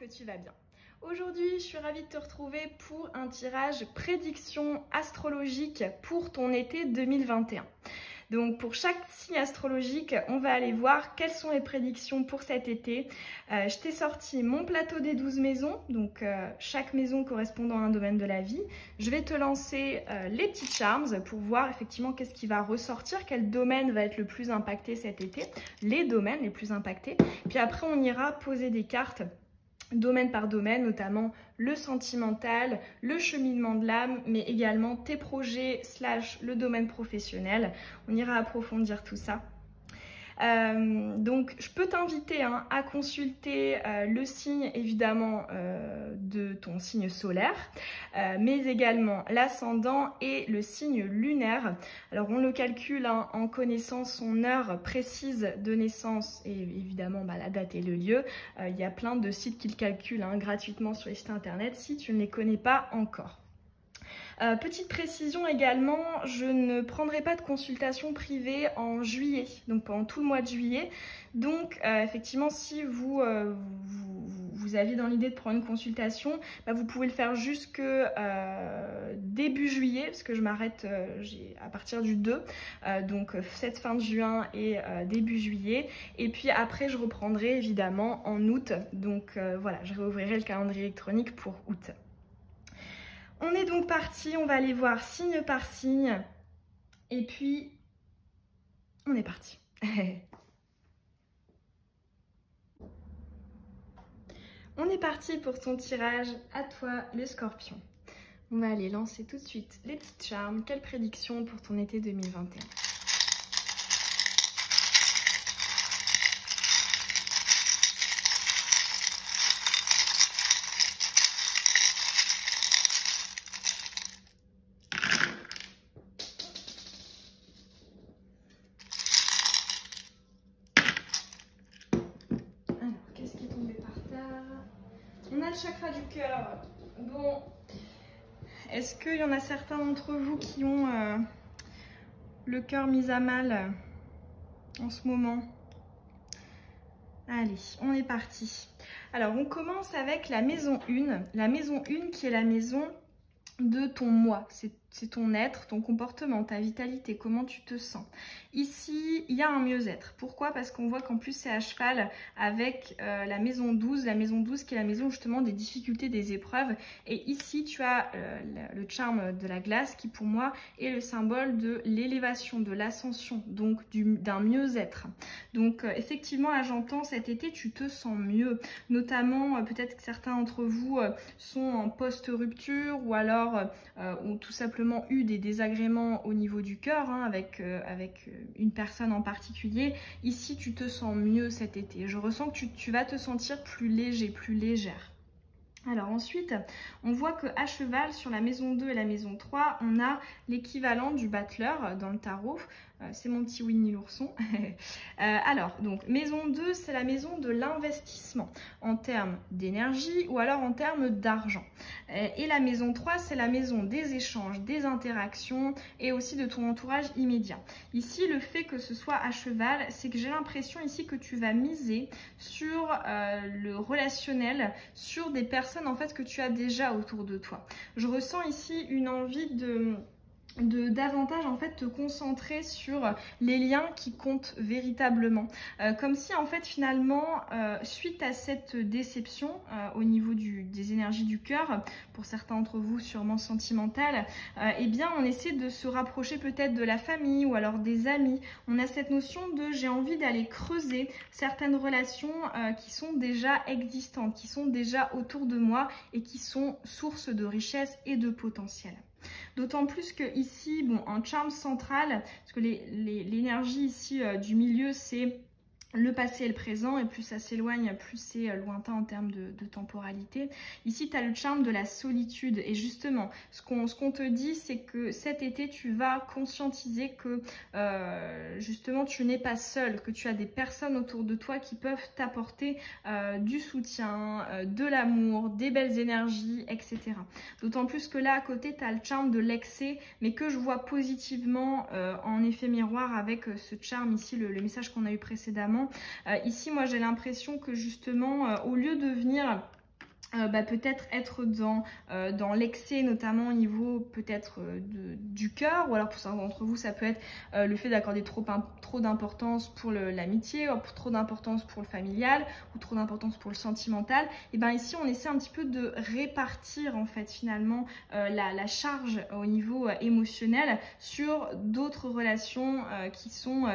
que tu vas bien. Aujourd'hui, je suis ravie de te retrouver pour un tirage prédiction astrologique pour ton été 2021. Donc pour chaque signe astrologique, on va aller voir quelles sont les prédictions pour cet été. Je t'ai sorti mon plateau des 12 maisons, donc chaque maison correspondant à un domaine de la vie. Je vais te lancer les petits charms pour voir effectivement qu'est-ce qui va ressortir, quel domaine va être le plus impacté cet été, les domaines les plus impactés. Puis après, on ira poser des cartes domaine par domaine, notamment le sentimental, le cheminement de l'âme, mais également tes projets / le domaine professionnel. On ira approfondir tout ça. Donc je peux t'inviter à consulter le signe évidemment de ton signe solaire, mais également l'ascendant et le signe lunaire. Alors on le calcule en connaissant son heure précise de naissance et évidemment la date et le lieu. Il y a plein de sites qui le calculent gratuitement sur les sites internet si tu ne les connais pas encore. Petite précision également, je ne prendrai pas de consultation privée en juillet, donc pendant tout le mois de juillet. Donc effectivement, si vous avez dans l'idée de prendre une consultation, vous pouvez le faire jusque début juillet, parce que je m'arrête à partir du 2, donc cette fin de juin et début juillet. Et puis après, je reprendrai évidemment en août, donc voilà, je réouvrirai le calendrier électronique pour août. On est donc parti, on va aller voir signe par signe et puis on est parti. On est parti pour ton tirage, à toi le scorpion. On va aller lancer tout de suite les petites charmes. Quelle prédiction pour ton été 2021? On a le chakra du cœur. Bon, est-ce qu'il y en a certains d'entre vous qui ont le cœur mis à mal en ce moment? Allez, on est parti. Alors, on commence avec la maison 1. La maison 1 qui est la maison de ton moi. C'est ton être, ton comportement, ta vitalité, comment tu te sens. Ici, il y a un mieux-être. Pourquoi? Parce qu'on voit qu'en plus c'est à cheval avec la maison 12 qui est la maison justement des difficultés, des épreuves. Et ici, tu as le charme de la glace qui pour moi est le symbole de l'élévation, de l'ascension, donc d'un mieux-être. Donc effectivement, là j'entends cet été, tu te sens mieux. Notamment, peut-être que certains d'entre vous sont en post-rupture ou alors ont tout simplement eu des désagréments au niveau du cœur avec une personne en particulier. Ici, tu te sens mieux cet été. Je ressens que tu vas te sentir plus léger, plus légère. Alors ensuite, on voit que à cheval, sur la maison 2 et la maison 3, on a l'équivalent du battleur dans le tarot. C'est mon petit Winnie l'ourson. Alors, donc, maison 2, c'est la maison de l'investissement en termes d'énergie ou alors en termes d'argent. Et la maison 3, c'est la maison des échanges, des interactions et aussi de ton entourage immédiat. Ici, le fait que ce soit à cheval, c'est que j'ai l'impression ici que tu vas miser sur le relationnel, sur des personnes en fait que tu as déjà autour de toi. Je ressens ici une envie de davantage en fait te concentrer sur les liens qui comptent véritablement, comme si en fait finalement suite à cette déception au niveau des énergies du cœur, pour certains d'entre vous sûrement sentimentales, eh bien on essaie de se rapprocher peut-être de la famille ou alors des amis. On a cette notion de j'ai envie d'aller creuser certaines relations qui sont déjà existantes, qui sont déjà autour de moi et qui sont source de richesse et de potentiel. D'autant plus que ici, bon, en charme central, parce que l'énergie ici du milieu, c'est le passé et le présent, et plus ça s'éloigne, plus c'est lointain en termes de temporalité. Ici, tu as le charme de la solitude, et justement, ce qu'on te dit, c'est que cet été, tu vas conscientiser que justement, tu n'es pas seul, que tu as des personnes autour de toi qui peuvent t'apporter du soutien, de l'amour, des belles énergies, etc. D'autant plus que là, à côté, tu as le charme de l'excès, mais que je vois positivement en effet miroir avec ce charme ici, le message qu'on a eu précédemment. Ici, moi, j'ai l'impression que justement, au lieu de venir peut-être être dans l'excès, notamment au niveau peut-être du cœur, ou alors pour certains d'entre vous ça peut être le fait d'accorder trop d'importance pour l'amitié, ou trop d'importance pour le familial, ou trop d'importance pour le sentimental. Et bien ici on essaie un petit peu de répartir en fait finalement la charge au niveau émotionnel sur d'autres relations qui sont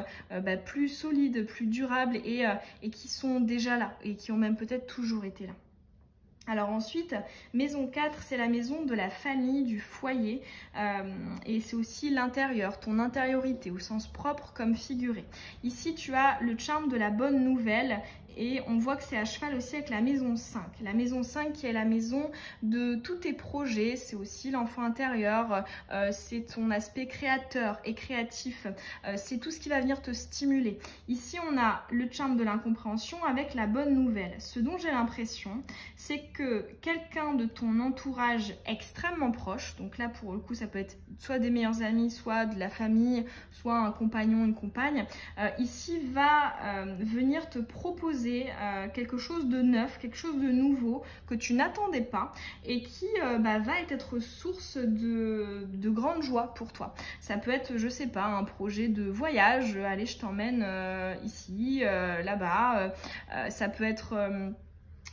plus solides, plus durables et qui sont déjà là et qui ont même peut-être toujours été là. Alors ensuite, maison 4, c'est la maison de la famille, du foyer, et c'est aussi l'intérieur, ton intériorité, au sens propre comme figuré. Ici, tu as le charme de la bonne nouvelle, et on voit que c'est à cheval aussi avec la maison 5. La maison 5 qui est la maison de tous tes projets, c'est aussi l'enfant intérieur, c'est ton aspect créateur et créatif, c'est tout ce qui va venir te stimuler. Ici, on a le charme de l'incompréhension avec la bonne nouvelle. Ce dont j'ai l'impression, c'est que quelqu'un de ton entourage extrêmement proche, donc là pour le coup ça peut être soit des meilleurs amis, soit de la famille, soit un compagnon, une compagne, ici va venir te proposer quelque chose de neuf, quelque chose de nouveau que tu n'attendais pas et qui va être source de grande joie pour toi. Ça peut être, je sais pas, un projet de voyage, allez je t'emmène ici, là-bas, ça peut être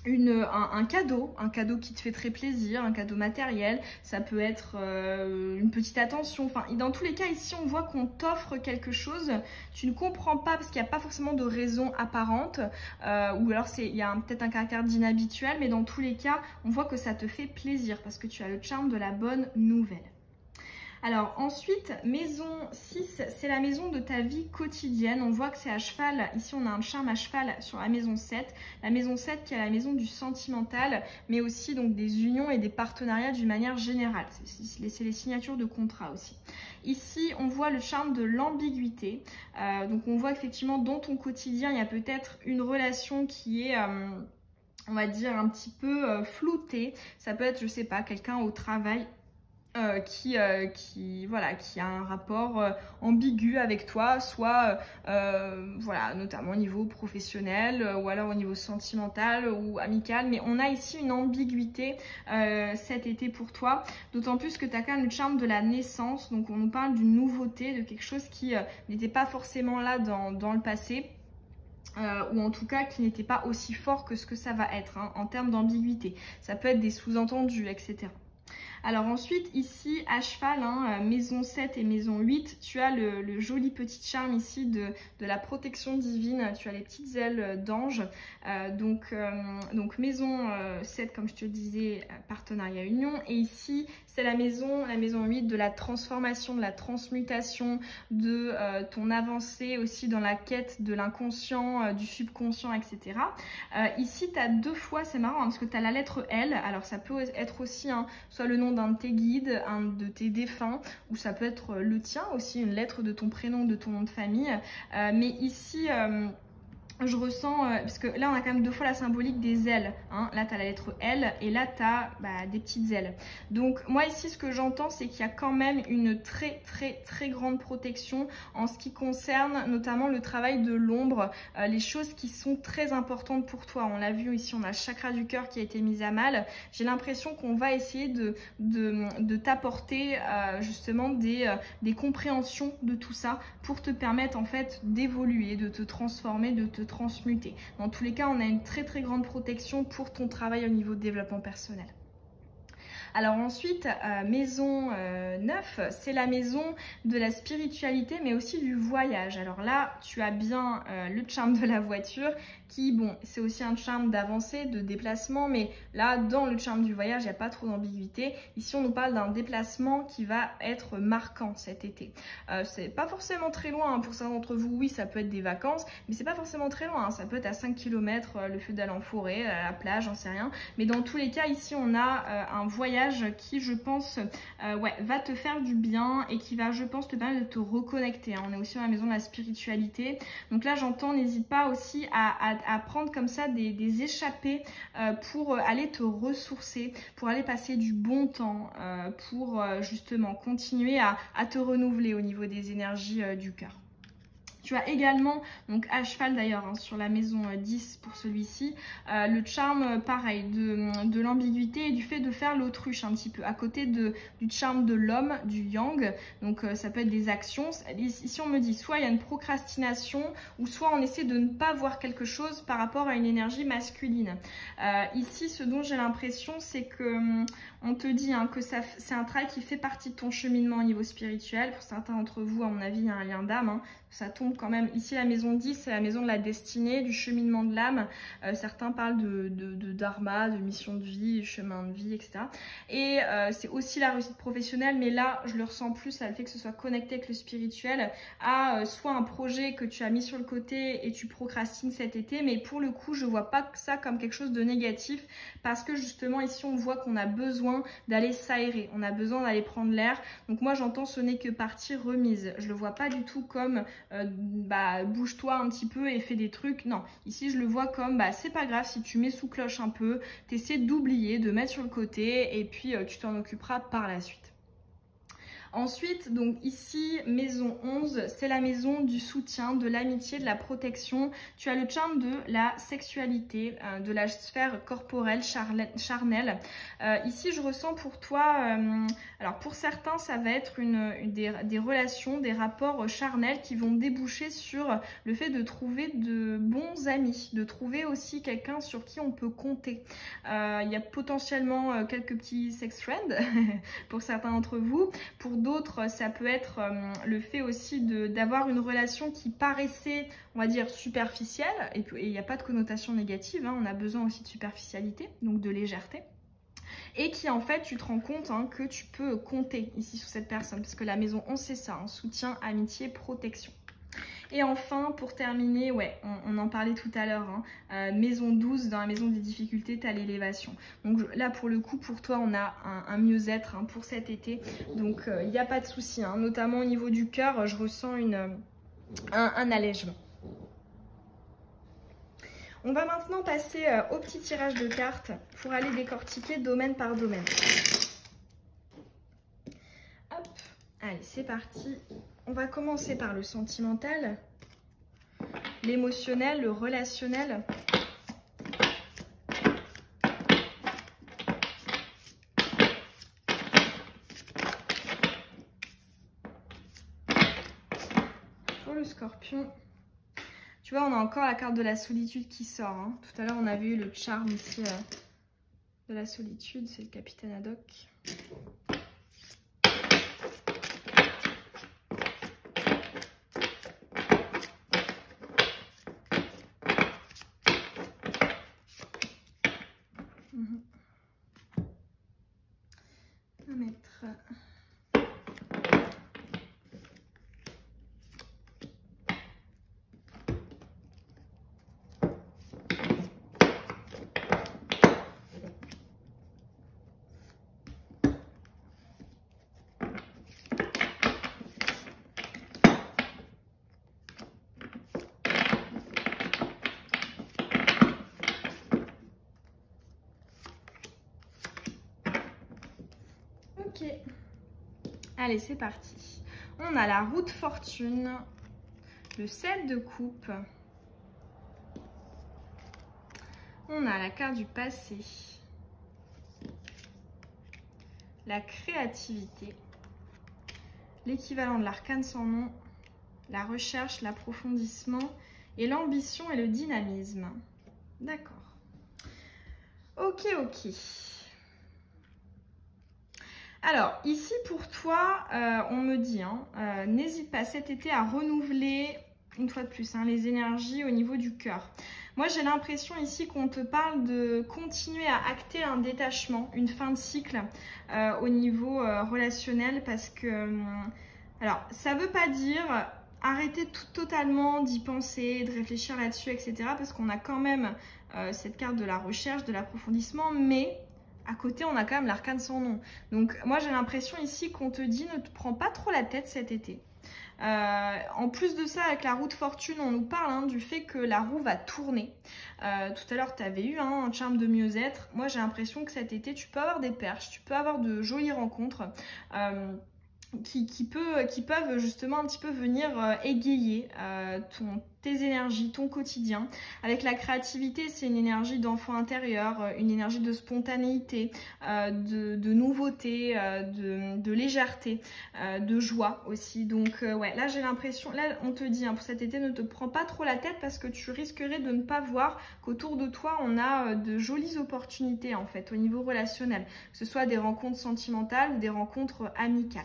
un cadeau qui te fait très plaisir, un cadeau matériel, ça peut être une petite attention, enfin dans tous les cas ici on voit qu'on t'offre quelque chose, tu ne comprends pas parce qu'il n'y a pas forcément de raison apparente, ou alors il y a peut-être un caractère d'inhabituel, mais dans tous les cas on voit que ça te fait plaisir parce que tu as le charme de la bonne nouvelle. Alors ensuite, maison 6, c'est la maison de ta vie quotidienne. On voit que c'est à cheval. Ici, on a un charme à cheval sur la maison 7. La maison 7 qui est la maison du sentimental, mais aussi donc des unions et des partenariats d'une manière générale. C'est les signatures de contrat aussi. Ici, on voit le charme de l'ambiguïté. Donc on voit effectivement dans ton quotidien, il y a peut-être une relation qui est... on va dire un petit peu floutée. Ça peut être, je sais pas, quelqu'un au travail qui a un rapport ambigu avec toi, soit notamment au niveau professionnel ou alors au niveau sentimental ou amical, mais on a ici une ambiguïté cet été pour toi, d'autant plus que tu as quand même le charme de la naissance, donc on nous parle d'une nouveauté, de quelque chose qui n'était pas forcément là dans le passé. Ou en tout cas qui n'était pas aussi fort que ce que ça va être en termes d'ambiguïté. Ça peut être des sous-entendus, etc. Alors ensuite, ici, à cheval, maison 7 et maison 8, tu as le joli petit charme ici de la protection divine. Tu as les petites ailes d'ange. Donc maison 7, comme je te le disais, partenariat union. Et ici, c'est la maison 8 de la transformation, de la transmutation, de ton avancée aussi dans la quête de l'inconscient, du subconscient, etc. Ici, tu as deux fois, c'est marrant parce que tu as la lettre L. Alors ça peut être aussi soit le nom d'un de tes guides, un de tes défunts, ou ça peut être le tien aussi, une lettre de ton prénom, de ton nom de famille. Mais ici... je ressens, parce que là on a quand même deux fois la symbolique des ailes, là tu as la lettre L et là tu as des petites ailes. Donc moi ici ce que j'entends c'est qu'il y a quand même une très grande protection en ce qui concerne notamment le travail de l'ombre, les choses qui sont très importantes pour toi. On l'a vu ici, on a le chakra du cœur qui a été mis à mal. J'ai l'impression qu'on va essayer de t'apporter justement des compréhensions de tout ça pour te permettre en fait d'évoluer, de te transformer, de te transmuter. Dans tous les cas, on a une très grande protection pour ton travail au niveau de développement personnel. Alors ensuite, maison 9, c'est la maison de la spiritualité, mais aussi du voyage. Alors là, tu as bien le charme de la voiture, qui, bon, c'est aussi un charme d'avancée, de déplacement, mais là, dans le charme du voyage, il n'y a pas trop d'ambiguïté. Ici, on nous parle d'un déplacement qui va être marquant cet été. C'est pas forcément très loin, pour certains d'entre vous, oui, ça peut être des vacances, mais c'est pas forcément très loin, ça peut être à 5 km, le fait d'aller en forêt, à la plage, j'en sais rien. Mais dans tous les cas, ici, on a un voyage qui, je pense, va te faire du bien et qui va, je pense, te permettre de te reconnecter. On est aussi dans la maison de la spiritualité. Donc là, j'entends, n'hésite pas aussi à prendre comme ça des échappées pour aller te ressourcer, pour aller passer du bon temps, pour justement continuer à te renouveler au niveau des énergies du cœur. Tu as également, donc à cheval d'ailleurs, hein, sur la maison 10 pour celui-ci, le charme pareil de l'ambiguïté et du fait de faire l'autruche un petit peu, à côté du charme de l'homme, du yang. Donc ça peut être des actions. Ici on me dit soit il y a une procrastination ou soit on essaie de ne pas voir quelque chose par rapport à une énergie masculine. Ici ce dont j'ai l'impression c'est que on te dit hein, que c'est un travail qui fait partie de ton cheminement au niveau spirituel. Pour certains d'entre vous, à mon avis, il y a un lien d'âme. Hein. Ça tombe quand même. Ici, la maison 10, c'est la maison de la destinée, du cheminement de l'âme. Certains parlent de dharma, de mission de vie, chemin de vie, etc. Et c'est aussi la réussite professionnelle, mais là, je le ressens plus, ça le fait que ce soit connecté avec le spirituel, à soit un projet que tu as mis sur le côté et tu procrastines cet été, mais pour le coup, je vois pas ça comme quelque chose de négatif, parce que justement, ici, on voit qu'on a besoin d'aller s'aérer, on a besoin d'aller prendre l'air. Donc moi j'entends ce n'est que partie remise, je le vois pas du tout comme bouge-toi un petit peu et fais des trucs. Non, ici je le vois comme c'est pas grave si tu mets sous cloche un peu, t'essaies d'oublier, de mettre sur le côté et puis tu t'en occuperas par la suite. Ensuite, donc ici, maison 11, c'est la maison du soutien, de l'amitié, de la protection. Tu as le charme de la sexualité, de la sphère corporelle, charnelle. Ici, je ressens pour toi, alors pour certains, ça va être des relations, des rapports charnels qui vont déboucher sur le fait de trouver de bons amis, de trouver aussi quelqu'un sur qui on peut compter. Il y a potentiellement quelques petits sex friends pour certains d'entre vous. Pour d'autres, ça peut être le fait aussi d'avoir une relation qui paraissait, on va dire, superficielle, et il n'y a pas de connotation négative, hein, on a besoin aussi de superficialité, donc de légèreté, et qui en fait, tu te rends compte hein, que tu peux compter ici sur cette personne, parce que la maison 11, c'est ça, hein, soutien, amitié, protection. Et enfin, pour terminer, ouais, on en parlait tout à l'heure, hein, maison 12, dans la maison des difficultés, tu as l'élévation. Donc là, pour le coup, pour toi, on a un mieux-être hein, pour cet été. Donc, il n'y a pas de souci, hein, notamment au niveau du cœur, je ressens un allègement. On va maintenant passer au petit tirage de cartes pour aller décortiquer domaine par domaine. Hop, allez, c'est parti. On va commencer par le sentimental, l'émotionnel, le relationnel. Pour le scorpion, tu vois, on a encore la carte de la solitude qui sort. Hein. Tout à l'heure, on avait eu le charme ici de la solitude, c'est le capitaine Haddock. On va mettre... Ok, allez c'est parti. On a la roue de fortune, le 7 de coupe, on a la carte du passé, la créativité, l'équivalent de l'arcane sans nom, la recherche, l'approfondissement et l'ambition et le dynamisme. D'accord. Ok, ok. Alors, ici pour toi, on me dit, hein, n'hésite pas cet été à renouveler, une fois de plus, hein, les énergies au niveau du cœur. Moi, j'ai l'impression ici qu'on te parle de continuer à acter un détachement, une fin de cycle au niveau relationnel, parce que, alors, ça ne veut pas dire arrêter totalement d'y penser, de réfléchir là-dessus, etc., parce qu'on a quand même cette carte de la recherche, de l'approfondissement, mais... à côté, on a quand même l'arcane sans nom. Donc, moi, j'ai l'impression ici qu'on te dit ne te prends pas trop la tête cet été. En plus de ça, avec la roue de fortune, on nous parle hein, du fait que la roue va tourner. Tout à l'heure, tu avais eu hein, un charme de mieux-être. Moi, j'ai l'impression que cet été, tu peux avoir des perches, tu peux avoir de jolies rencontres. qui peuvent justement un petit peu venir égayer tes énergies, ton quotidien. Avec la créativité, c'est une énergie d'enfant intérieur, une énergie de spontanéité, de nouveauté, de légèreté, de joie aussi. Donc ouais, là j'ai l'impression, là on te dit, hein, pour cet été, ne te prends pas trop la tête parce que tu risquerais de ne pas voir qu'autour de toi, on a de jolies opportunités en fait au niveau relationnel, que ce soit des rencontres sentimentales ou des rencontres amicales.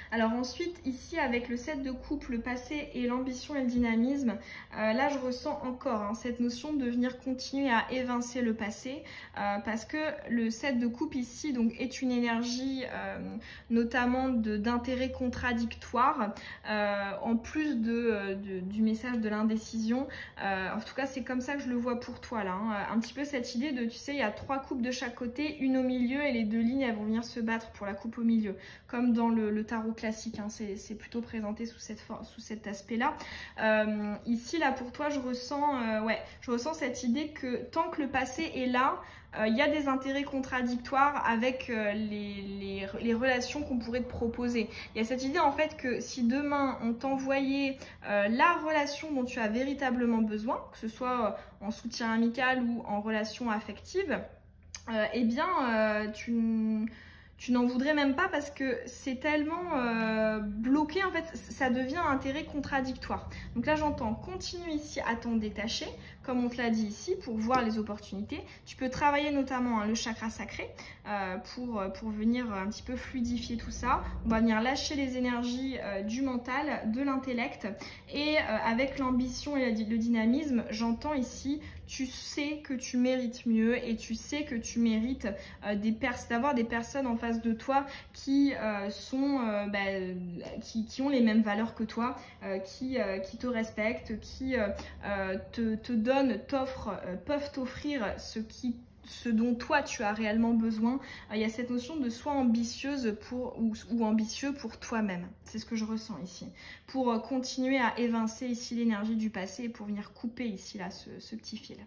Alors ensuite, ici, avec le 7 de coupe, le passé et l'ambition et le dynamisme, là, je ressens encore cette notion de venir continuer à évincer le passé parce que le 7 de coupe ici donc, est une énergie notamment d'intérêt contradictoire en plus du message de l'indécision. En tout cas, c'est comme ça que je le vois pour toi là. Un petit peu cette idée de, tu sais, il y a 3 coupes de chaque côté, une au milieu et les 2 lignes, elles vont venir se battre pour la coupe au milieu. Comme dans le tarot classique, hein, c'est plutôt présenté sous cet aspect-là. Ici, là, pour toi, je ressens cette idée que tant que le passé est là, il y a des intérêts contradictoires avec les relations qu'on pourrait te proposer. Il y a cette idée en fait que si demain on t'envoyait la relation dont tu as véritablement besoin, que ce soit en soutien amical ou en relation affective, eh bien tu n'en voudrais même pas parce que c'est tellement bloqué, en fait, ça devient un intérêt contradictoire. Donc là, j'entends, continue ici à t'en détacher, comme on te l'a dit ici, pour voir les opportunités. Tu peux travailler notamment le chakra sacré pour venir un petit peu fluidifier tout ça. On va venir lâcher les énergies du mental, de l'intellect. Et avec l'ambition et le dynamisme, j'entends ici, tu sais que tu mérites mieux et tu sais que tu mérites d'avoir des personnes en face de toi qui qui ont les mêmes valeurs que toi, qui te respectent, qui te donnent, peuvent t'offrir ce dont toi tu as réellement besoin. Il y a cette notion de sois ambitieuse ou ambitieux pour toi-même. C'est ce que je ressens ici. Pour continuer à évincer ici l'énergie du passé et pour venir couper ici là ce petit fil.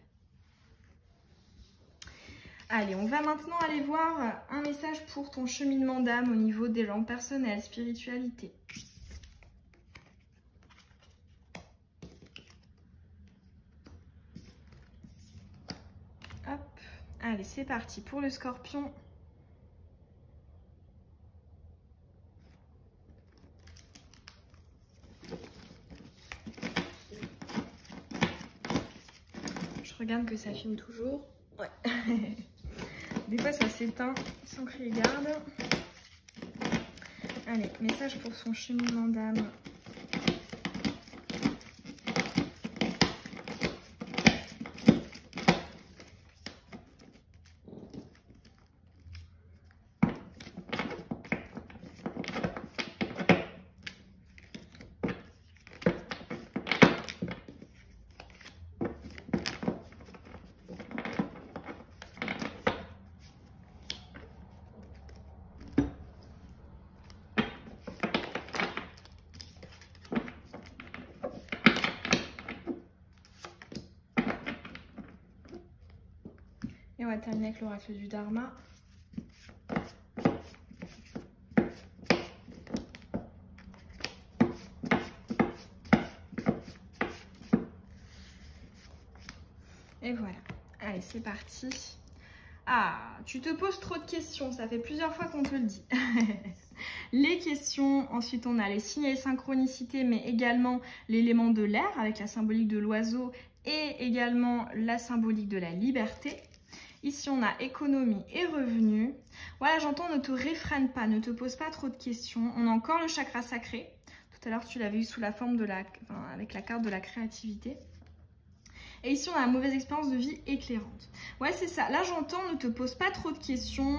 Allez, on va maintenant aller voir un message pour ton cheminement d'âme au niveau des langues personnelles, spiritualité. Hop, allez, c'est parti pour le scorpion. Je regarde que ça filme toujours. Ouais. Des fois, ça s'éteint sans crier garde. Allez, message pour son cheminement d'âme. Et on va terminer avec l'oracle du Dharma. Et voilà. Allez, c'est parti. Ah, tu te poses trop de questions. Ça fait plusieurs fois qu'on te le dit. Les questions, ensuite on a les signes et les synchronicités, mais également l'élément de l'air avec la symbolique de l'oiseau et également la symbolique de la liberté. Ici, on a économie et revenus. Voilà, j'entends, ne te réfrène pas, ne te pose pas trop de questions. On a encore le chakra sacré. Tout à l'heure, tu l'avais eu sous la forme avec la carte de la créativité. Et ici, on a la mauvaise expérience de vie éclairante. Ouais, c'est ça. Là, j'entends, ne te pose pas trop de questions.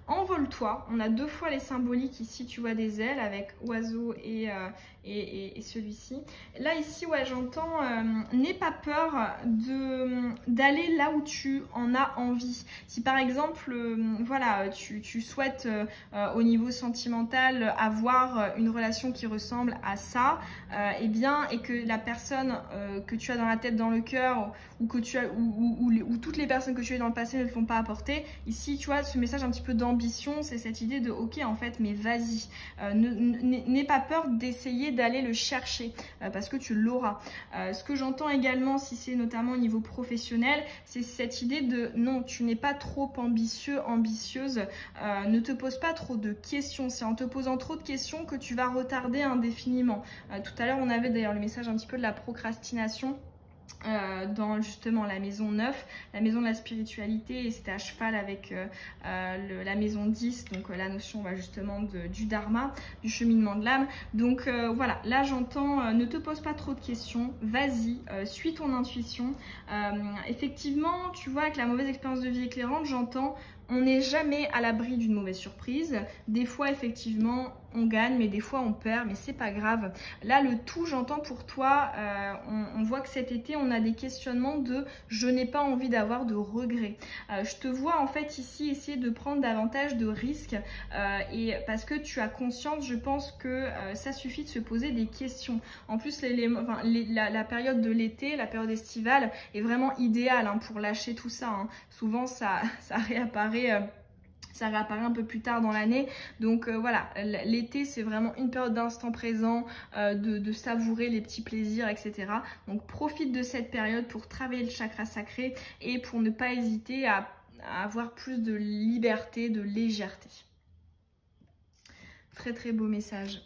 Envole-toi. On a 2 fois les symboliques ici. Tu vois des ailes avec oiseau et et celui-ci. Là, ici, ouais, j'entends, n'aie pas peur d'aller là où tu en as envie. Si par exemple, voilà, tu souhaites au niveau sentimental avoir une relation qui ressemble à ça, et que la personne que tu as dans la tête, dans le cœur, ou que tu as, ou toutes les personnes que tu as dans le passé ne te l'ont pas apporté, ici, tu vois, ce message un petit peu d'ambition, c'est cette idée de, ok, en fait, mais vas-y, n'aie pas peur d'essayer d'aller le chercher, parce que tu l'auras. Ce que j'entends également, si c'est notamment au niveau professionnel, c'est cette idée de, non, tu n'es pas trop ambitieux, ambitieuse, ne te pose pas trop de questions, c'est en te posant trop de questions que tu vas retarder indéfiniment. Tout à l'heure, on avait d'ailleurs le message un petit peu de la procrastination, dans justement la maison 9, la maison de la spiritualité, et c'était à cheval avec la maison 10, donc la notion justement du dharma, du cheminement de l'âme. Donc voilà, là j'entends, ne te pose pas trop de questions, vas-y, suis ton intuition. Effectivement, tu vois, avec la mauvaise expérience de vie éclairante, j'entends, on n'est jamais à l'abri d'une mauvaise surprise. Des fois, effectivement, on gagne, mais des fois, on perd, mais c'est pas grave. Là, le tout, j'entends pour toi, on voit que cet été, on a des questionnements de « je n'ai pas envie d'avoir de regrets ». Je te vois, en fait, ici, essayer de prendre davantage de risques, et parce que tu as conscience, je pense que ça suffit de se poser des questions. En plus, la période de l'été, la période estivale, est vraiment idéale pour lâcher tout ça. Souvent, ça réapparaît. Ça réapparaît un peu plus tard dans l'année. Donc voilà, l'été, c'est vraiment une période d'instant présent, de savourer les petits plaisirs, etc. Donc profite de cette période pour travailler le chakra sacré et pour ne pas hésiter à avoir plus de liberté, de légèreté. Très très beau message.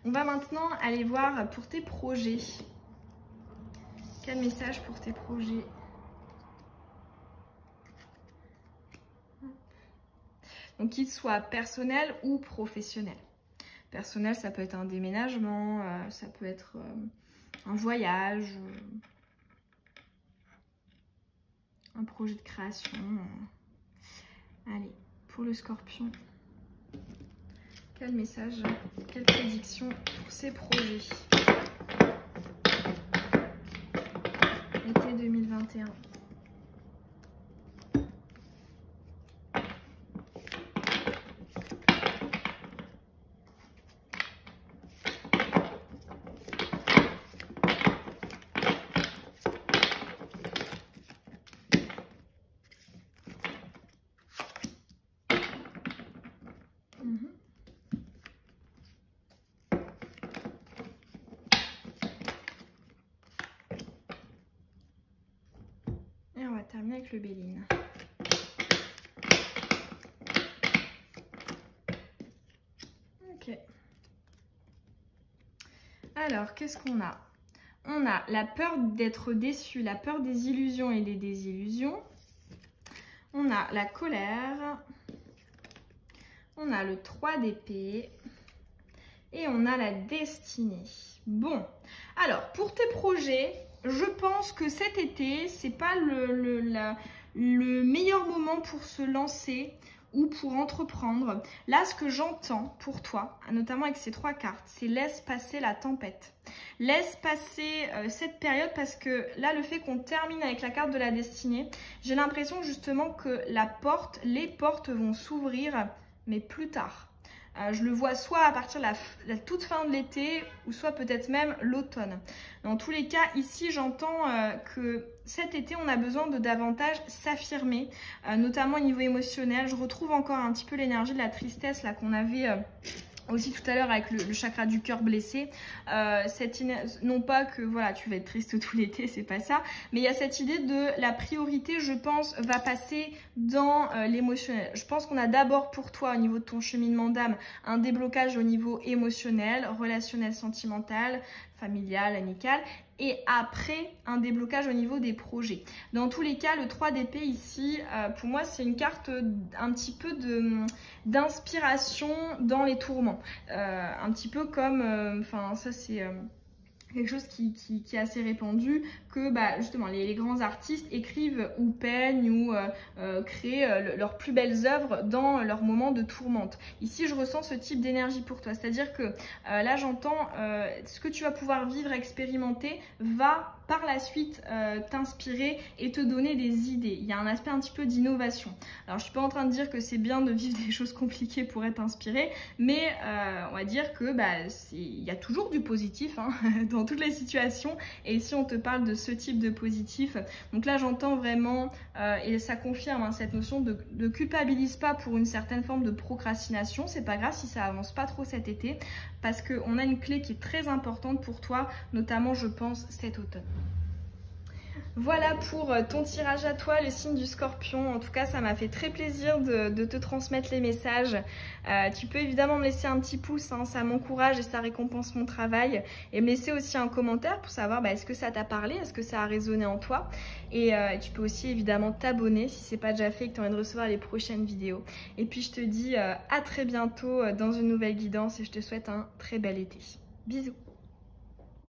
On va maintenant aller voir pour tes projets. Quel message pour tes projets ? Donc, qu'il soit personnel ou professionnel. Personnel, ça peut être un déménagement, ça peut être un voyage, un projet de création. Allez, pour le Scorpion, quel message, quelle prédiction pour ces projets ? Été 2021. Et on va terminer avec le Béline. Ok. Alors, qu'est-ce qu'on a? On a la peur d'être déçu, la peur des illusions et des désillusions. On a la colère. On a le 3 d'épée. Et on a la destinée. Bon, alors, pour tes projets, je pense que cet été, c'est pas le meilleur moment pour se lancer ou pour entreprendre. Là, ce que j'entends pour toi, notamment avec ces 3 cartes, c'est laisse passer la tempête. Laisse passer cette période parce que là, le fait qu'on termine avec la carte de la destinée, j'ai l'impression justement que les portes vont s'ouvrir, mais plus tard. Je le vois soit à partir de la toute fin de l'été ou soit peut-être même l'automne. Dans tous les cas, ici, j'entends que cet été, on a besoin de davantage s'affirmer, notamment au niveau émotionnel. Je retrouve encore un petit peu l'énergie de la tristesse là qu'on avait aussi tout à l'heure avec le chakra du cœur blessé. Non pas que voilà, tu vas être triste tout l'été, c'est pas ça, mais il y a cette idée de la priorité, je pense, va passer dans l'émotionnel. Je pense qu'on a d'abord pour toi, au niveau de ton cheminement d'âme, un déblocage au niveau émotionnel, relationnel, sentimental, familial, amical, et après un déblocage au niveau des projets. Dans tous les cas, le 3 d'épée ici, pour moi, c'est une carte un petit peu d'inspiration dans les tourments. Un petit peu comme, enfin ça c'est quelque chose qui est assez répandu, que justement les grands artistes écrivent ou peignent ou créent leurs plus belles œuvres dans leurs moments de tourmente. Ici, je ressens ce type d'énergie pour toi, c'est-à-dire que là, j'entends ce que tu vas pouvoir vivre, expérimenter, va par la suite t'inspirer et te donner des idées. Il y a un aspect un petit peu d'innovation. Alors, je suis pas en train de dire que c'est bien de vivre des choses compliquées pour être inspiré, mais on va dire que il y a toujours du positif hein, dans toutes les situations. Et ici, on te parle de ce type de positif. Donc là, j'entends vraiment, et ça confirme hein, cette notion de culpabilise pas pour une certaine forme de procrastination. C'est pas grave si ça avance pas trop cet été, parce qu'on a une clé qui est très importante pour toi, notamment, je pense, cet automne. Voilà pour ton tirage à toi, le signe du Scorpion. En tout cas, ça m'a fait très plaisir de te transmettre les messages. Tu peux évidemment me laisser un petit pouce, hein, ça m'encourage et ça récompense mon travail. Et me laisser aussi un commentaire pour savoir est-ce que ça t'a parlé, est-ce que ça a résonné en toi. Et tu peux aussi évidemment t'abonner si ce n'est pas déjà fait et que tu as envie de recevoir les prochaines vidéos. Et puis je te dis à très bientôt dans une nouvelle guidance et je te souhaite un très bel été. Bisous.